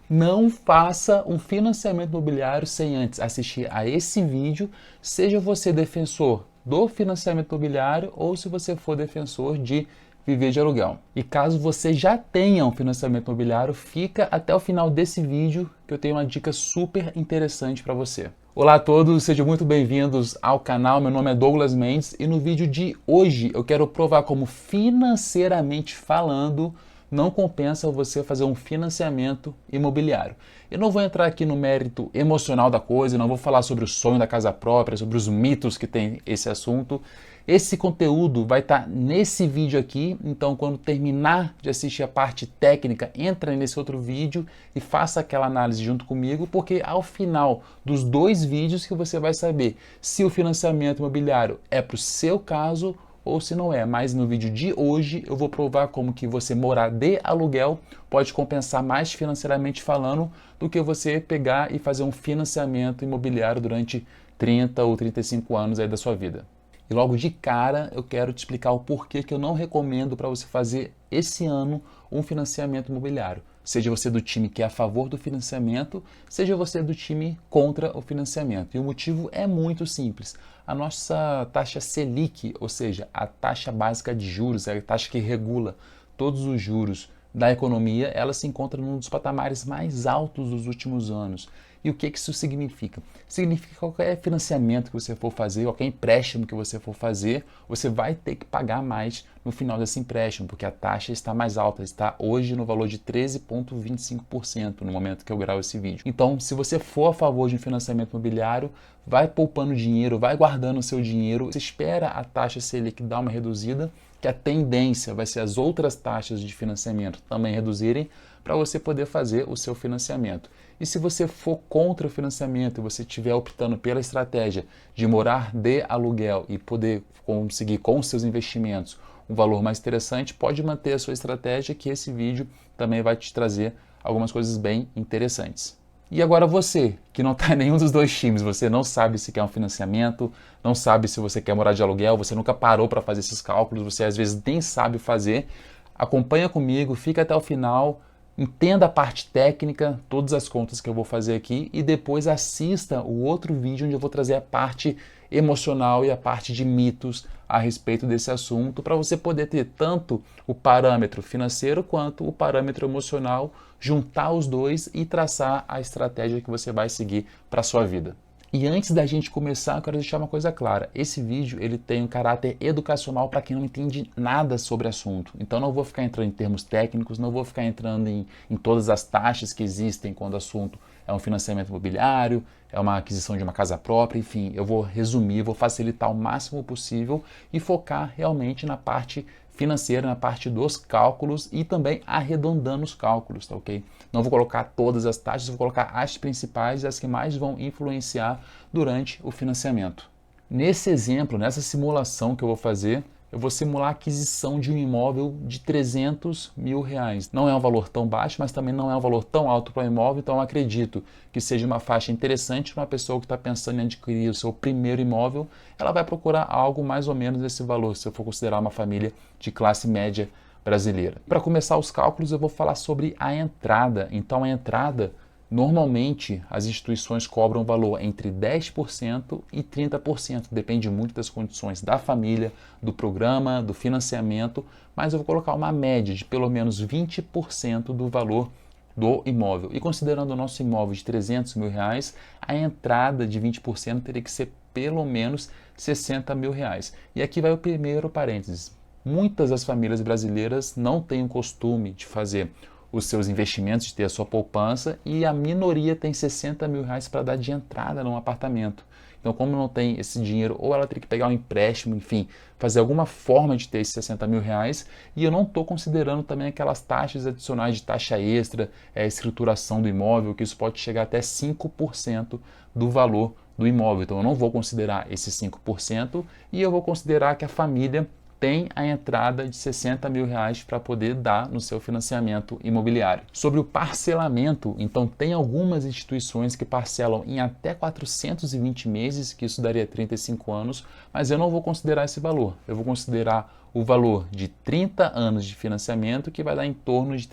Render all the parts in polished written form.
Não faça um financiamento imobiliário sem antes assistir a esse vídeo, seja você defensor do financiamento imobiliário ou se você for defensor de viver de aluguel. E caso você já tenha um financiamento imobiliário, fica até o final desse vídeo que eu tenho uma dica super interessante para você. Olá a todos, sejam muito bem-vindos ao canal. Meu nome é Douglas Mendes e no vídeo de hoje eu quero provar como financeiramente falando não compensa você fazer um financiamento imobiliário. Eu não vou entrar aqui no mérito emocional da coisa, não vou falar sobre o sonho da casa própria, sobre os mitos que tem esse assunto. Esse conteúdo vai estar nesse vídeo aqui, então quando terminar de assistir a parte técnica, entra nesse outro vídeo e faça aquela análise junto comigo, porque ao final dos dois vídeos que você vai saber se o financiamento imobiliário é para o seu caso ou se não é. Mas no vídeo de hoje eu vou provar como que você morar de aluguel pode compensar mais financeiramente falando do que você pegar e fazer um financiamento imobiliário durante 30 ou 35 anos aí da sua vida. E logo de cara eu quero te explicar o porquê que eu não recomendo para você fazer esse ano um financiamento imobiliário. Seja você do time que é a favor do financiamento, seja você do time contra o financiamento. E o motivo é muito simples. A nossa taxa Selic, ou seja, a taxa básica de juros, é a taxa que regula todos os juros da economia, ela se encontra num dos patamares mais altos dos últimos anos. E o que isso significa? Significa que qualquer financiamento que você for fazer, qualquer empréstimo que você for fazer, você vai ter que pagar mais no final desse empréstimo, porque a taxa está mais alta, está hoje no valor de 13,25% no momento que eu gravo esse vídeo. Então, se você for a favor de um financiamento imobiliário, vai poupando dinheiro, vai guardando o seu dinheiro, você espera a taxa Selic dar uma reduzida, que a tendência vai ser as outras taxas de financiamento também reduzirem para você poder fazer o seu financiamento. E se você for contra o financiamento e você estiver optando pela estratégia de morar de aluguel e poder conseguir com os seus investimentos um valor mais interessante, pode manter a sua estratégia que esse vídeo também vai te trazer algumas coisas bem interessantes. E agora você, que não está em nenhum dos dois times, você não sabe se quer um financiamento, não sabe se você quer morar de aluguel, você nunca parou para fazer esses cálculos, você às vezes nem sabe fazer, acompanha comigo, fica até o final, entenda a parte técnica, todas as contas que eu vou fazer aqui e depois assista o outro vídeo onde eu vou trazer a parte emocional e a parte de mitos a respeito desse assunto para você poder ter tanto o parâmetro financeiro quanto o parâmetro emocional, juntar os dois e traçar a estratégia que você vai seguir para a sua vida. E antes da gente começar, eu quero deixar uma coisa clara. Esse vídeo ele tem um caráter educacional para quem não entende nada sobre o assunto. Então não vou ficar entrando em termos técnicos, não vou ficar entrando em todas as taxas que existem quando o assunto é um financiamento imobiliário, é uma aquisição de uma casa própria, enfim, eu vou resumir, vou facilitar o máximo possível e focar realmente na parte financeira, na parte dos cálculos e também arredondando os cálculos, tá ok? Não vou colocar todas as taxas, vou colocar as principais e as que mais vão influenciar durante o financiamento. Nesse exemplo, nessa simulação que eu vou fazer, eu vou simular a aquisição de um imóvel de 300 mil reais. Não é um valor tão baixo, mas também não é um valor tão alto para o imóvel, então eu acredito que seja uma faixa interessante para uma pessoa que está pensando em adquirir o seu primeiro imóvel, ela vai procurar algo mais ou menos desse valor, se eu for considerar uma família de classe média brasileira. Para começar os cálculos, eu vou falar sobre a entrada. Então, a entrada, normalmente, as instituições cobram um valor entre 10% e 30%. Depende muito das condições da família, do programa, do financiamento, mas eu vou colocar uma média de pelo menos 20% do valor do imóvel. E considerando o nosso imóvel de 300 mil reais, a entrada de 20% teria que ser pelo menos 60 mil reais. E aqui vai o primeiro parênteses. Muitas das famílias brasileiras não têm o costume de fazer os seus investimentos, de ter a sua poupança, e a minoria tem 60 mil reais para dar de entrada num apartamento. Então, como não tem esse dinheiro, ou ela tem que pegar um empréstimo, enfim, fazer alguma forma de ter esses 60 mil reais, e eu não estou considerando também aquelas taxas adicionais de taxa extra, escrituração do imóvel, que isso pode chegar até 5% do valor do imóvel. Então, eu não vou considerar esses 5% e eu vou considerar que a família tem a entrada de 60 mil reais para poder dar no seu financiamento imobiliário. Sobre o parcelamento, então tem algumas instituições que parcelam em até 420 meses, que isso daria 35 anos, mas eu não vou considerar esse valor. Eu vou considerar o valor de 30 anos de financiamento, que vai dar em torno de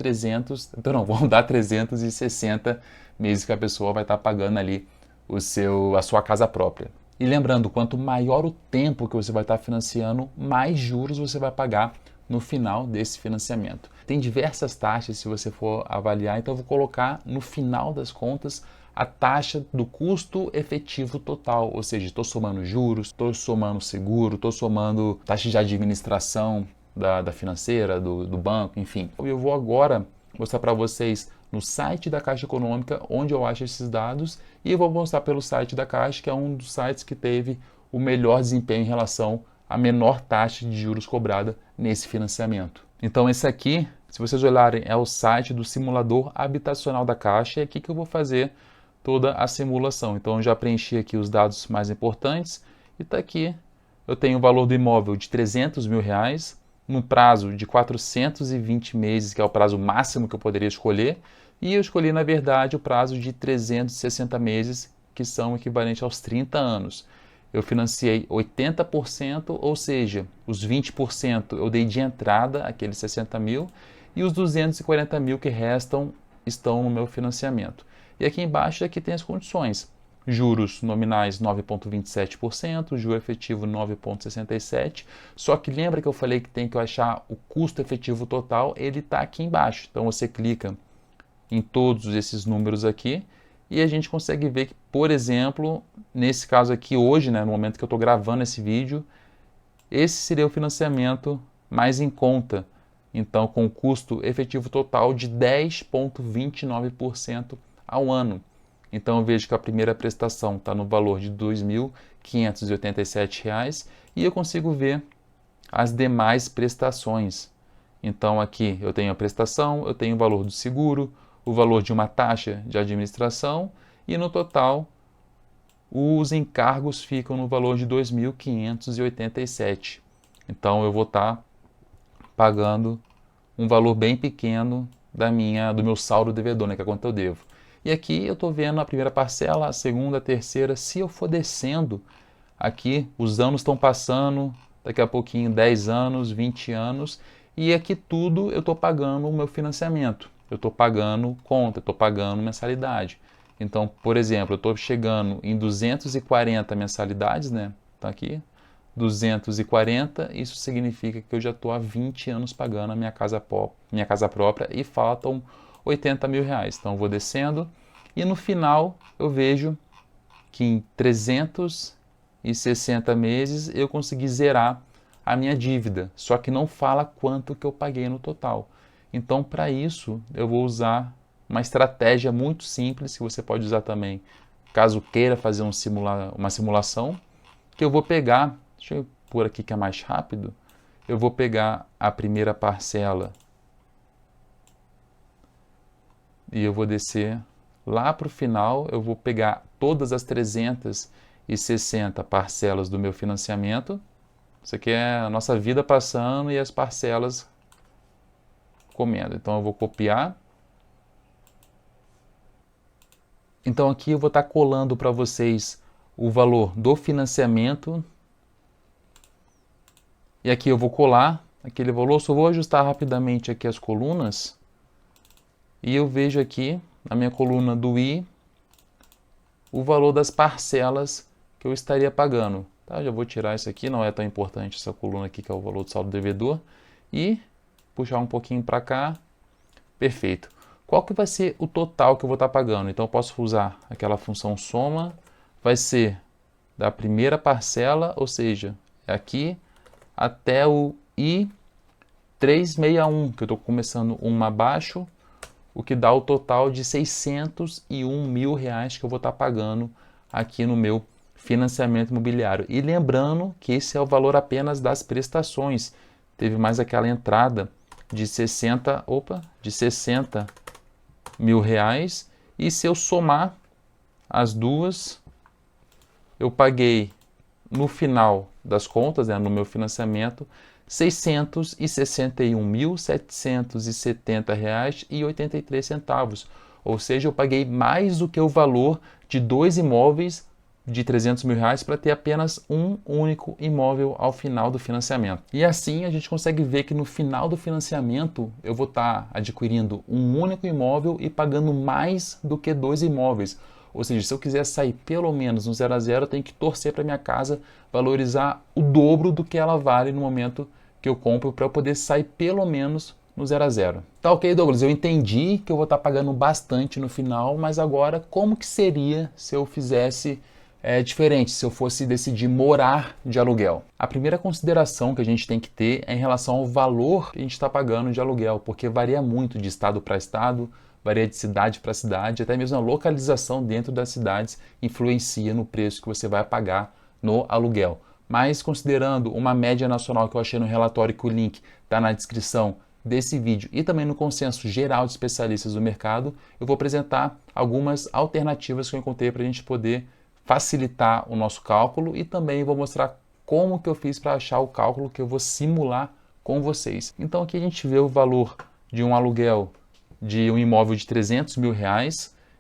vão dar 360 meses que a pessoa vai estar pagando ali a sua casa própria. E lembrando, quanto maior o tempo que você vai estar financiando, mais juros você vai pagar no final desse financiamento. Tem diversas taxas se você for avaliar, então eu vou colocar no final das contas a taxa do custo efetivo total, ou seja, estou somando juros, estou somando seguro, estou somando taxa de administração da financeira, do banco, enfim. Eu vou agora mostrar para vocês no site da Caixa Econômica onde eu acho esses dados e eu vou mostrar pelo site da Caixa, que é um dos sites que teve o melhor desempenho em relação à menor taxa de juros cobrada nesse financiamento. Então esse aqui, se vocês olharem, é o site do simulador habitacional da Caixa, e aqui que eu vou fazer toda a simulação. Então eu já preenchi aqui os dados mais importantes e está aqui. Eu tenho o valor do imóvel de 300 mil reais, no prazo de 420 meses, que é o prazo máximo que eu poderia escolher, e eu escolhi, na verdade, o prazo de 360 meses, que são equivalentes aos 30 anos. Eu financiei 80%, ou seja, os 20% eu dei de entrada, aqueles 60 mil, e os 240 mil que restam estão no meu financiamento. E aqui embaixo aqui tem as condições. Juros nominais 9,27%, juro efetivo 9,67%. Só que lembra que eu falei que tem que achar o custo efetivo total? Ele está aqui embaixo. Então você clica em todos esses números aqui e a gente consegue ver que, por exemplo, nesse caso aqui hoje, no momento que eu estou gravando esse vídeo, esse seria o financiamento mais em conta. Então, com o custo efetivo total de 10,29% ao ano. Então eu vejo que a primeira prestação está no valor de R$ 2.587 e eu consigo ver as demais prestações. Então aqui eu tenho a prestação, eu tenho o valor do seguro, o valor de uma taxa de administração e no total os encargos ficam no valor de R$ 2.587. Então eu vou estar pagando um valor bem pequeno do meu saldo devedor, que é quanto eu devo. E aqui eu estou vendo a primeira parcela, a segunda, a terceira. Se eu for descendo, aqui os anos estão passando, daqui a pouquinho 10 anos, 20 anos, e aqui tudo eu estou pagando o meu financiamento. Eu estou pagando conta, eu estou pagando mensalidade. Então, por exemplo, eu estou chegando em 240 mensalidades, Tá aqui, 240, isso significa que eu já estou há 20 anos pagando a minha casa própria e faltam 80 mil reais. Então eu vou descendo e no final eu vejo que em 360 meses eu consegui zerar a minha dívida, só que não fala quanto que eu paguei no total. Então para isso eu vou usar uma estratégia muito simples que você pode usar também caso queira fazer uma simulação, que eu vou pegar, deixa eu pôr aqui que é mais rápido, eu vou pegar a primeira parcela e eu vou descer lá para o final, eu vou pegar todas as 360 parcelas do meu financiamento. Isso aqui é a nossa vida passando e as parcelas comendo. Então eu vou copiar. Então aqui eu vou estar colando para vocês o valor do financiamento. E aqui eu vou colar aquele valor, só vou ajustar rapidamente aqui as colunas. E eu vejo aqui, na minha coluna do I, o valor das parcelas que eu estaria pagando. Tá? Já vou tirar isso aqui, não é tão importante essa coluna aqui, que é o valor do saldo devedor. E puxar um pouquinho para cá. Perfeito. Qual que vai ser o total que eu vou estar pagando? Então eu posso usar aquela função soma, vai ser da primeira parcela, ou seja, aqui até o I361, que eu estou começando uma abaixo, o que dá o total de 601 mil reais que eu vou estar pagando aqui no meu financiamento imobiliário. E lembrando que esse é o valor apenas das prestações. Teve mais aquela entrada de 60 mil reais. E se eu somar as duas, eu paguei no final das contas, no meu financiamento, R$ 661.770,83. Ou seja, eu paguei mais do que o valor de 2 imóveis de R$ 300 mil para ter apenas um único imóvel ao final do financiamento. E assim a gente consegue ver que no final do financiamento eu vou estar adquirindo um único imóvel e pagando mais do que 2 imóveis. Ou seja, se eu quiser sair pelo menos no 0 a 0, eu tenho que torcer para minha casa valorizar o dobro do que ela vale no momento que eu compro, para eu poder sair pelo menos no 0 a 0. Tá ok, Douglas, eu entendi que eu vou estar pagando bastante no final, mas agora como que seria se eu fizesse diferente, se eu fosse decidir morar de aluguel? A primeira consideração que a gente tem que ter é em relação ao valor que a gente está pagando de aluguel, porque varia muito de estado para estado, varia de cidade para cidade, até mesmo a localização dentro das cidades influencia no preço que você vai pagar no aluguel. Mas considerando uma média nacional que eu achei no relatório, que o link está na descrição desse vídeo e também no consenso geral de especialistas do mercado, eu vou apresentar algumas alternativas que eu encontrei para a gente poder facilitar o nosso cálculo, e também vou mostrar como que eu fiz para achar o cálculo que eu vou simular com vocês. Então aqui a gente vê o valor de um aluguel de um imóvel de R$ 300 mil.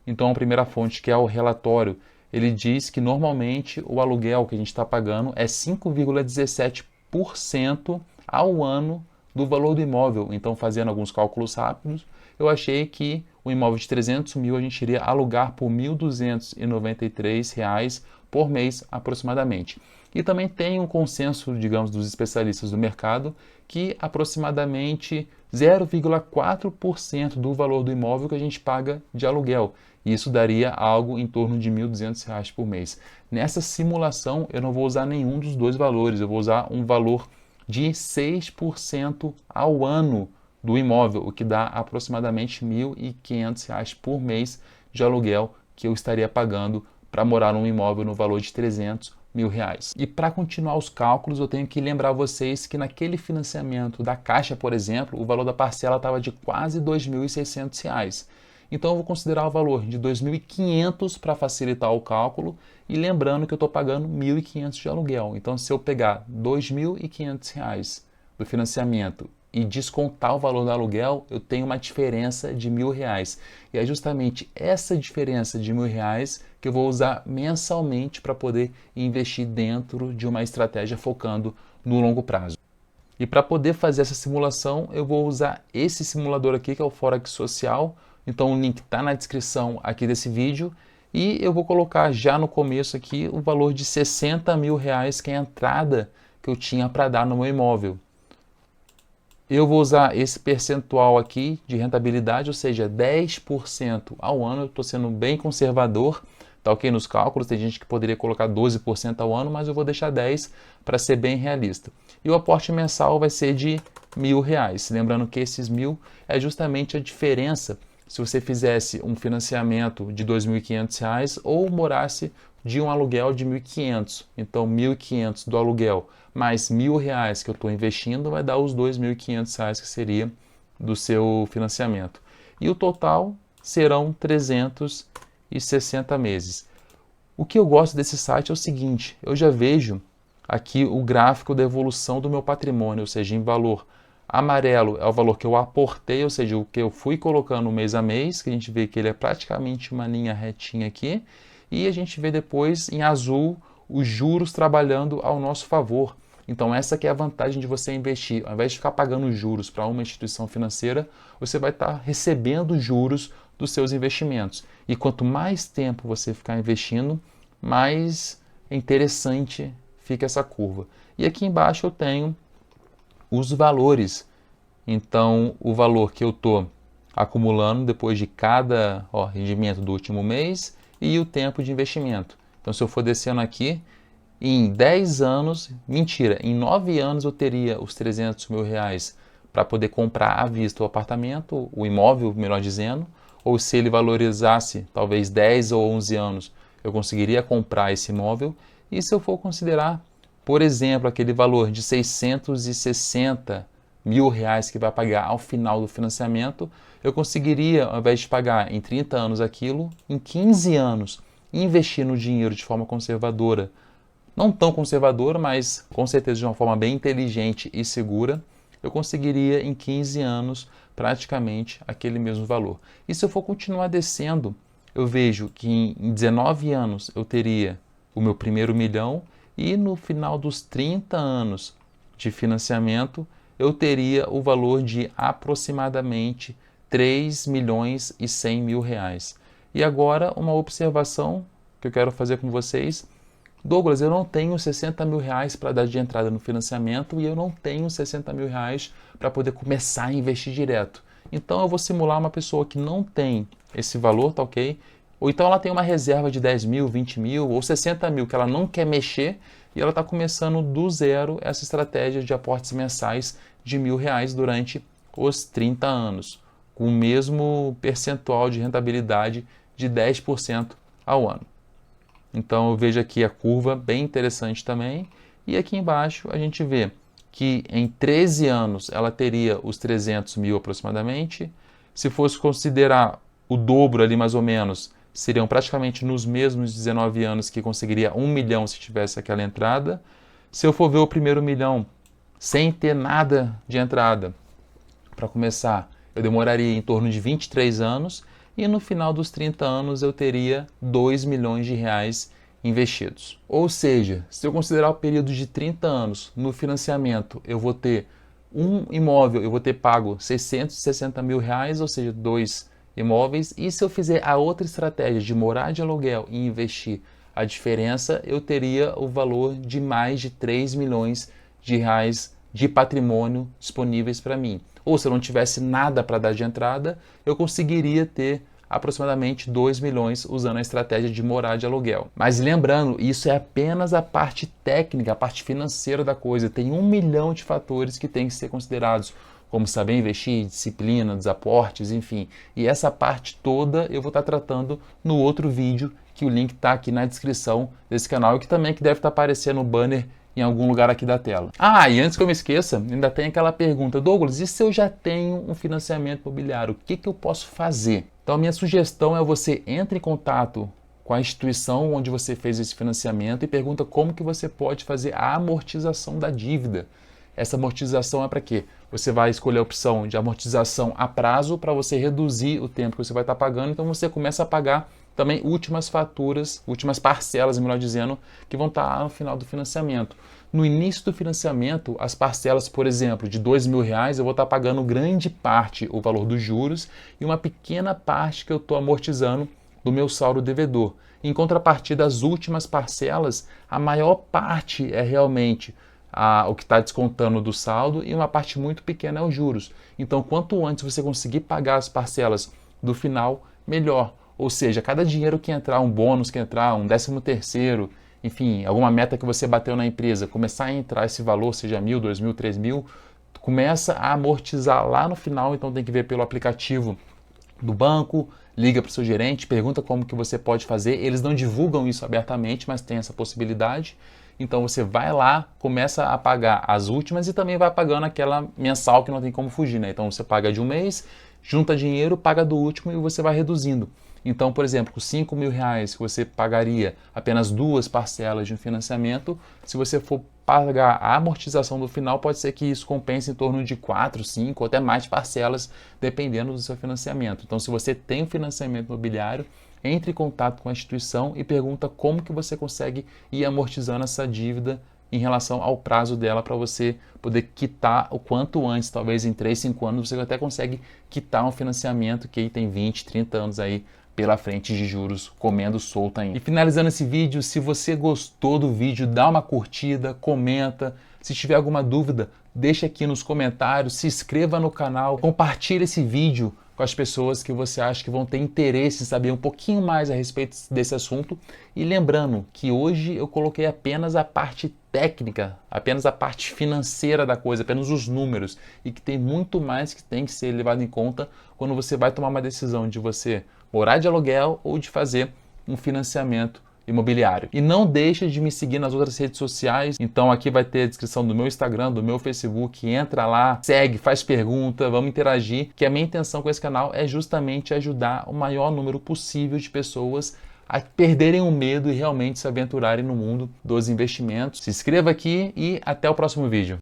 Então a primeira fonte, que é o relatório, ele diz que normalmente o aluguel que a gente está pagando é 5,17% ao ano do valor do imóvel. Então, fazendo alguns cálculos rápidos, eu achei que o imóvel de 300 mil a gente iria alugar por R$ 1.293 por mês aproximadamente. E também tem um consenso, digamos, dos especialistas do mercado, que aproximadamente 0,4% do valor do imóvel que a gente paga de aluguel. E isso daria algo em torno de R$ 1.200 por mês. Nessa simulação, eu não vou usar nenhum dos dois valores, eu vou usar um valor de 6% ao ano do imóvel, o que dá aproximadamente R$ 1.500 por mês de aluguel que eu estaria pagando para morar num imóvel no valor de R$ 300 mil. E para continuar os cálculos, eu tenho que lembrar vocês que naquele financiamento da Caixa, por exemplo, o valor da parcela estava de quase R$ 2.600. Então eu vou considerar o valor de R$ 2.500 para facilitar o cálculo, e lembrando que eu estou pagando R$ 1.500 de aluguel. Então, se eu pegar R$ 2.500 do financiamento e descontar o valor do aluguel, eu tenho uma diferença de R$ 1.000. E é justamente essa diferença de R$ 1.000 que eu vou usar mensalmente para poder investir dentro de uma estratégia focando no longo prazo. E para poder fazer essa simulação, eu vou usar esse simulador aqui, que é o Forex Social. Então o link está na descrição aqui desse vídeo, e eu vou colocar já no começo aqui o valor de R$ 60 mil, que é a entrada que eu tinha para dar no meu imóvel. Eu vou usar esse percentual aqui de rentabilidade, ou seja, 10% ao ano. Eu estou sendo bem conservador, tá ok nos cálculos? Tem gente que poderia colocar 12% ao ano, mas eu vou deixar 10% para ser bem realista. E o aporte mensal vai ser de R$ 1.000. Lembrando que esses 1.000 é justamente a diferença se você fizesse um financiamento de R$ 2.500 ou morasse de um aluguel de R$ 1.500. Então, R$ 1.500 do aluguel mais R$ 1.000 que eu estou investindo vai dar os R$ 2.500 que seria do seu financiamento. E o total serão 360 meses. O que eu gosto desse site é o seguinte: eu já vejo aqui o gráfico da evolução do meu patrimônio, ou seja, em valor amarelo é o valor que eu aportei, ou seja, o que eu fui colocando mês a mês, que a gente vê que ele é praticamente uma linha retinha aqui, e a gente vê depois em azul os juros trabalhando ao nosso favor. Então essa que é a vantagem de você investir. Ao invés de ficar pagando juros para uma instituição financeira, você vai estar recebendo juros dos seus investimentos. E quanto mais tempo você ficar investindo, mais interessante fica essa curva. E aqui embaixo eu tenho os valores. Então, o valor que eu estou acumulando depois de cada rendimento do último mês e o tempo de investimento. Então, se eu for descendo aqui, em 10 anos, em 9 anos eu teria os R$ 300 mil para poder comprar à vista o apartamento, o imóvel, melhor dizendo, ou se ele valorizasse talvez 10 ou 11 anos, eu conseguiria comprar esse imóvel. E se eu for considerar, por exemplo, aquele valor de R$ 660 mil que vai pagar ao final do financiamento, eu conseguiria, ao invés de pagar em 30 anos aquilo, em 15 anos, investir no dinheiro de forma conservadora, não tão conservadora, mas com certeza de uma forma bem inteligente e segura, eu conseguiria em 15 anos praticamente aquele mesmo valor. E se eu for continuar descendo, eu vejo que em 19 anos eu teria o meu primeiro milhão e no final dos 30 anos de financiamento eu teria o valor de aproximadamente 3 milhões e 100 mil reais. E agora uma observação que eu quero fazer com vocês. Douglas, eu não tenho 60 mil reais para dar de entrada no financiamento e eu não tenho 60 mil reais para poder começar a investir direto. Então eu vou simular uma pessoa que não tem esse valor, tá ok? Ou então ela tem uma reserva de 10 mil, 20 mil ou 60 mil que ela não quer mexer e ela está começando do zero essa estratégia de aportes mensais de R$ 1.000 durante os 30 anos, com o mesmo percentual de rentabilidade de 10% ao ano. Então eu vejo aqui a curva bem interessante também. E aqui embaixo a gente vê que em 13 anos ela teria os 300 mil aproximadamente. Se fosse considerar o dobro ali mais ou menos, seriam praticamente nos mesmos 19 anos que conseguiria 1 milhão se tivesse aquela entrada. Se eu for ver o primeiro milhão sem ter nada de entrada para começar, eu demoraria em torno de 23 anos e no final dos 30 anos eu teria 2 milhões de reais investidos. Ou seja, se eu considerar o período de 30 anos no financiamento, eu vou ter um imóvel, eu vou ter pago 660 mil reais, ou seja, 2 imóveis. E se eu fizer a outra estratégia de morar de aluguel e investir a diferença, eu teria o valor de mais de 3 milhões de reais de patrimônio disponíveis para mim. Ou se eu não tivesse nada para dar de entrada, eu conseguiria ter aproximadamente 2 milhões usando a estratégia de morar de aluguel. Mas lembrando, isso é apenas a parte técnica, a parte financeira da coisa. Tem 1 milhão de fatores que têm que ser considerados, como saber investir, disciplina, dos aportes, enfim. E essa parte toda eu vou estar tratando no outro vídeo, que o link está aqui na descrição desse canal e que também deve estar aparecendo no banner em algum lugar aqui da tela. Ah, e antes que eu me esqueça, ainda tem aquela pergunta, Douglas, e se eu já tenho um financiamento imobiliário, o que eu posso fazer? Então a minha sugestão é você entre em contato com a instituição onde você fez esse financiamento e pergunta como que você pode fazer a amortização da dívida. Essa amortização é para quê? Você vai escolher a opção de amortização a prazo para você reduzir o tempo que você vai estar pagando, então você começa a pagar também últimas faturas, últimas parcelas, melhor dizendo, que vão estar no final do financiamento. No início do financiamento, as parcelas, por exemplo, de R$ 2.000, eu vou estar pagando grande parte o valor dos juros e uma pequena parte que eu estou amortizando do meu saldo devedor. Em contrapartida, as últimas parcelas, a maior parte é realmente o que está descontando do saldo e uma parte muito pequena é os juros. Então, quanto antes você conseguir pagar as parcelas do final, melhor. Ou seja, cada dinheiro que entrar, um bônus que entrar, um 13º, enfim, alguma meta que você bateu na empresa, começar a entrar esse valor, seja 1.000, 2.000, 3.000, começa a amortizar lá no final, então tem que ver pelo aplicativo do banco, liga para o seu gerente, pergunta como que você pode fazer. Eles não divulgam isso abertamente, mas tem essa possibilidade. Então você vai lá, começa a pagar as últimas e também vai pagando aquela mensal que não tem como fugir, né? Então você paga de um mês, junta dinheiro, paga do último e você vai reduzindo. Então, por exemplo, com R$ 5.000 que você pagaria apenas 2 parcelas de um financiamento, se você for pagar a amortização do final, pode ser que isso compense em torno de 4, 5 ou até mais parcelas, dependendo do seu financiamento. Então, se você tem um financiamento imobiliário, entre em contato com a instituição e pergunta como que você consegue ir amortizando essa dívida em relação ao prazo dela para você poder quitar o quanto antes, talvez em 3, 5 anos você até consegue quitar um financiamento que aí tem 20, 30 anos aí pela frente de juros, comendo solto ainda. E finalizando esse vídeo, se você gostou do vídeo, dá uma curtida, comenta. Se tiver alguma dúvida, deixa aqui nos comentários, se inscreva no canal, compartilhe esse vídeo com as pessoas que você acha que vão ter interesse em saber um pouquinho mais a respeito desse assunto. E lembrando que hoje eu coloquei apenas a parte técnica, apenas a parte financeira da coisa, apenas os números, e que tem muito mais que tem que ser levado em conta quando você vai tomar uma decisão de você morar de aluguel ou de fazer um financiamento imobiliário. E não deixa de me seguir nas outras redes sociais. Então aqui vai ter a descrição do meu Instagram, do meu Facebook. Entra lá, segue, faz pergunta, vamos interagir, que a minha intenção com esse canal é justamente ajudar o maior número possível de pessoas a perderem o medo e realmente se aventurarem no mundo dos investimentos. Se inscreva aqui e até o próximo vídeo.